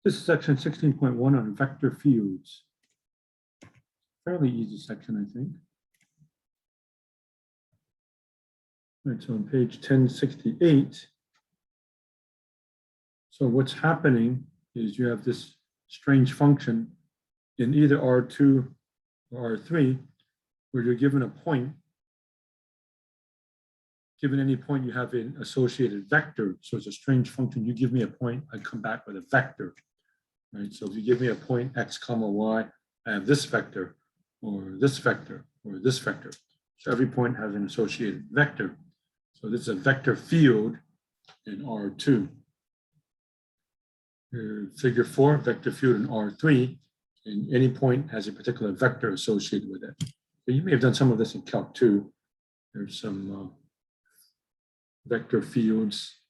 This is section 16.1 on vector fields. Fairly easy section, I think. All right, so on page 1068. So what's happening is you have this strange function in either R2 or R3, where you're given a point. Given any point, you have an associated vector. So it's a strange function. You give me a point, I come back with a vector. Right? So if you give me a point x comma y, I have this vector, or this vector, or this vector. So every point has an associated vector. So this is a vector field in R2. Figure 4, vector field in R3, and any point has a particular vector associated with it. So you may have done some of this in Calc 2. There's some vector fields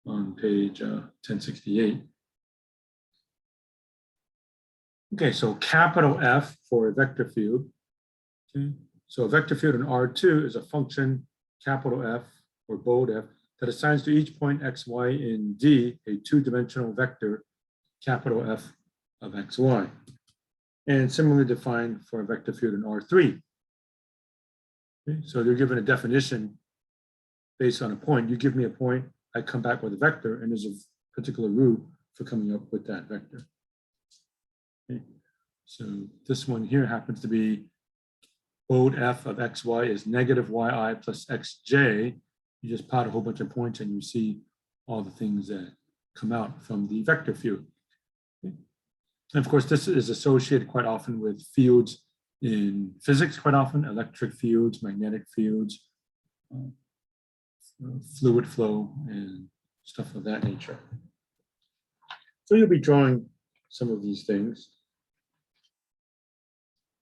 on page 1068. Okay, so capital F for a vector field. Okay, so a vector field in R2 is a function, capital F or bold F, that assigns to each point x, y, in D a two-dimensional vector, capital F of x, y. And similarly defined for a vector field in R3. Okay, so they're given a definition based on a point. You give me a point, I come back with a vector, and there's a particular route for coming up with that vector. Okay, so this one here happens to be bold F of xy is negative yi plus xj. You just plot a whole bunch of points and you see all the things that come out from the vector field. Okay. And of course, this is associated quite often with fields in physics, quite often, electric fields, magnetic fields, fluid flow, and stuff of that nature. So you'll be drawing some of these things.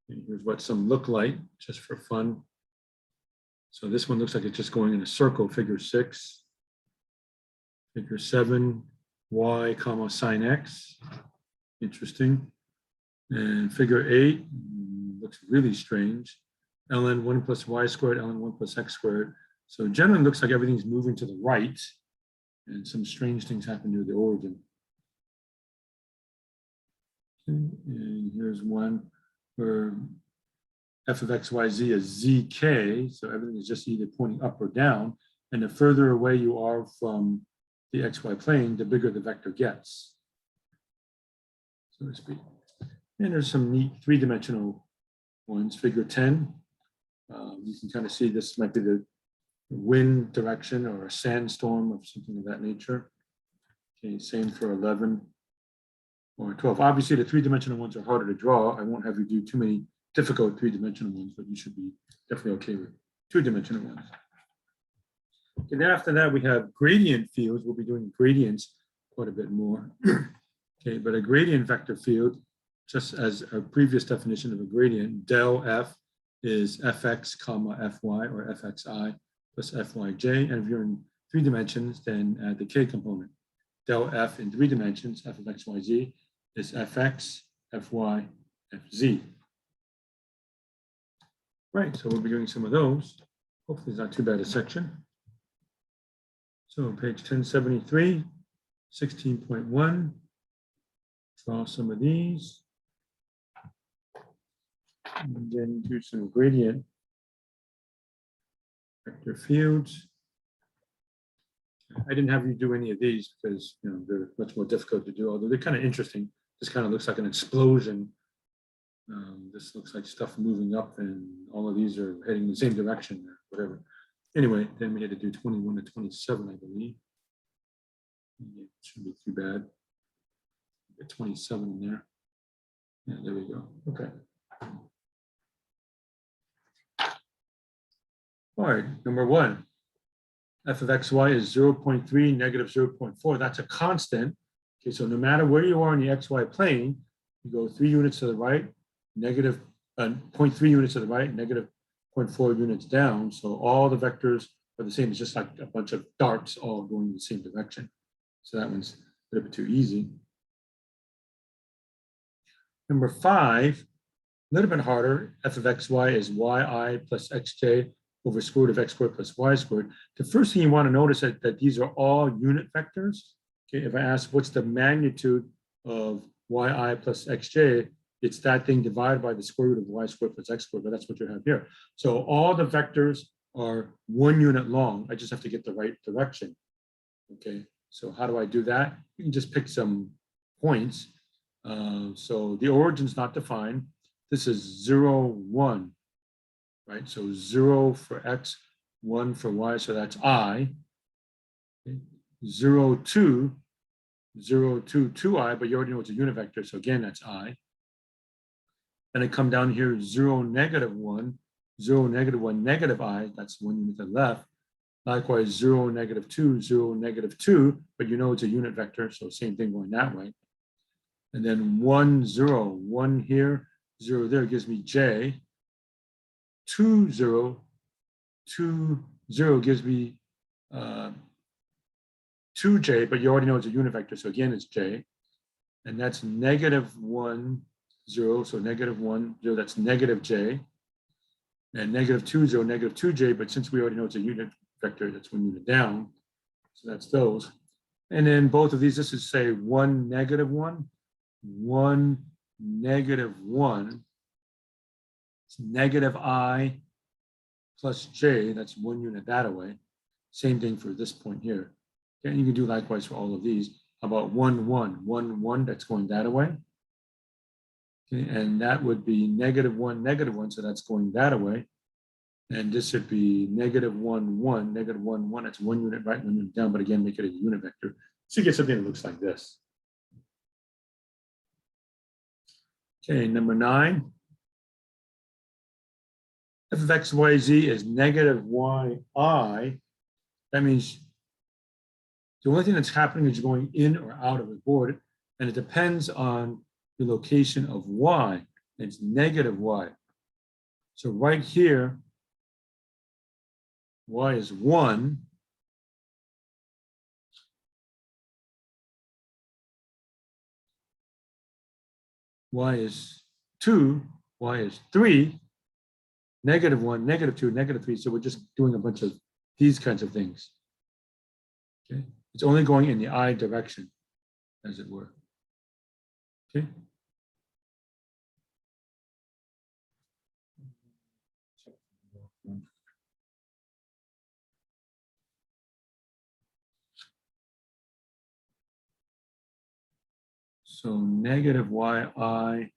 And here's what some look like, just for fun. So this one looks like it's just going in a circle, figure 6. Figure 7, y comma sine x. Interesting. And figure 8 looks really strange. ln 1 plus y squared, ln 1 plus x squared. So generally looks like everything's moving to the right, and some strange things happen near the origin. Okay. And here's one where f of x, y, z is zk, so everything is just either pointing up or down, and the further away you are from the xy plane, the bigger the vector gets, so to speak. And there's some neat three-dimensional ones, figure 10. You can kind of see this might be the wind direction or a sandstorm or something of that nature. Okay, same for 11 or 12. Obviously, the three-dimensional ones are harder to draw. I won't have you do too many difficult three-dimensional ones, but you should be definitely okay with two-dimensional ones. And then after that, we have gradient fields. We'll be doing gradients quite a bit more. Okay, but a gradient vector field, just as a previous definition of a gradient, del f is fx comma fy or fxi plus fyj. And if you're in 3 dimensions, then add the k component. Del f in 3 dimensions, f of xyz, is fx, fy, fz. Right, so we'll be doing some of those. Hopefully it's not too bad a section. So page 1073, 16.1, draw some of these. And then do some gradient vector fields. I didn't have you do any of these because they're much more difficult to do, although they're kind of interesting. This kind of looks like an explosion. This looks like stuff moving up, and all of these are heading in the same direction or whatever. Anyway, then we had to do 21 to 27, I believe. It shouldn't be too bad. Get 27 in there. Yeah, there we go. Okay. All right, number 1. F of xy is 0.3, negative 0.4. That's a constant. Okay, so no matter where you are on the xy plane, you go 3 units to the right, negative 0.3 units to the right, negative 0.4 units down. So all the vectors are the same. It's just like a bunch of darts all going in the same direction. So that one's a little bit too easy. Number 5, a little bit harder. F of xy is yi plus xj over square root of x squared plus y squared. The first thing you want to notice is that these are all unit vectors. Okay, if I ask what's the magnitude of yi plus xj, it's that thing divided by the square root of y squared plus x squared, but that's what you have here. So all the vectors are 1 unit long. I just have to get the right direction. Okay, so how do I do that? You can just pick some points. So the origin's not defined. This is 0, 1, right? So 0 for x, 1 for y, so that's I. Okay. 0, 2, 0, 2, 2i, but you already know it's a unit vector, so again, that's I. And I come down here, 0, negative 1, 0, negative 1, negative I, that's 1 unit to the left. Likewise, 0, negative 2, 0, negative 2, but you know it's a unit vector, so same thing going that way. And then 1, 0, 1 here, 0 there gives me j. 2, 0, 2, 0 gives me 2j, but you already know it's a unit vector, so again, it's j. And that's negative 1, 0, so negative 1, 0, that's negative j. And negative 2, 0, negative 2j, but since we already know it's a unit vector, that's 1 unit down. So that's those. And then both of these, this is say 1, negative 1, 1, negative 1. It's negative I plus j, that's 1 unit that way. Same thing for this point here. Okay, and you can do likewise for all of these. How about 1, 1, 1, 1, that's going that way. Okay, and that would be negative 1, so that's going that way. And this should be negative 1, 1, negative 1, 1, that's 1 unit right, 1 unit down, but again, make it a unit vector. So you get something that looks like this. Okay, number 9. F of x, y, z is negative yi. That means the only thing that's happening is you're going in or out of the board, and it depends on the location of y. It's negative y. So right here, y is 1. Y is 2. Y is 3. Negative 1, negative 2, negative 3. So we're just doing a bunch of these kinds of things. Okay. It's only going in the I direction, as it were. Okay. So negative yi,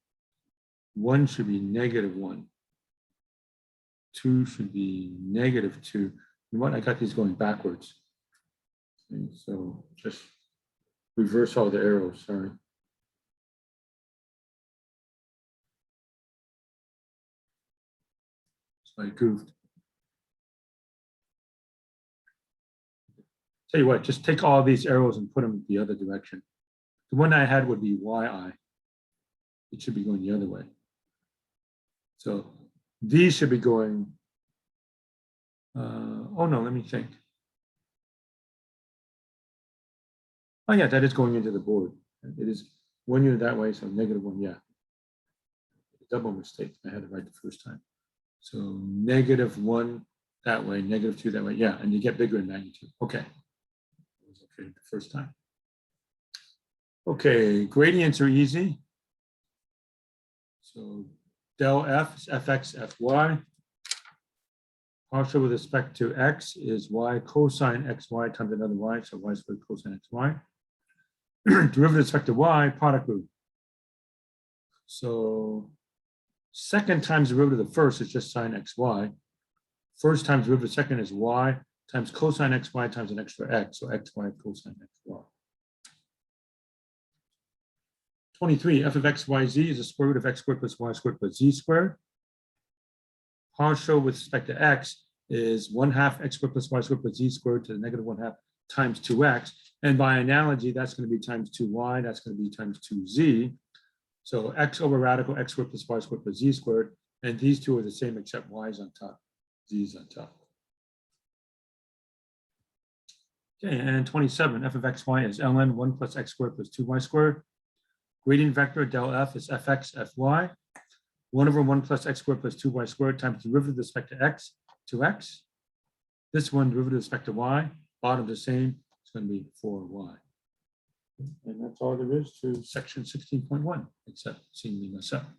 1 should be negative 1. 2 should be negative 2. You know what? I got these going backwards. Okay, so just reverse all the arrows, sorry. So I goofed. Tell you what, just take all these arrows and put them the other direction. The one I had would be yi. It should be going the other way. So these should be going, oh no, let me think. Oh yeah, that is going into the board. It is 1 unit that way, so negative 1, yeah. Double mistake, I had it right the first time. So negative 1 that way, negative 2 that way, yeah, and you get bigger in magnitude. Okay, it was okay the first time. Okay, gradients are easy. So del f is fx, fy. Partial with respect to x is y cosine xy times another y, so y squared cosine xy. Derivative with respect to y, product rule. So second times derivative of the first is just sine xy. First times derivative of the second is y times cosine xy times an extra x, so xy cosine xy. 23, f of x, y, z is the square root of x squared plus y squared plus z squared. Partial with respect to x is 1/2 x squared plus y squared plus z squared to the negative 1/2 times 2x. And by analogy, that's going to be times 2y, that's going to be times 2z. So x over radical x squared plus y squared plus z squared. And these two are the same except y is on top, z is on top. Okay, and 27, f of xy is ln 1 plus x squared plus 2y squared. Gradient vector del f is fx, fy. 1 over 1 plus x squared plus 2y squared times derivative with respect to x, 2x. This one, derivative with respect to y, bottom the same, it's going to be 4y. And that's all there is to section 16.1, except seemingly mess up.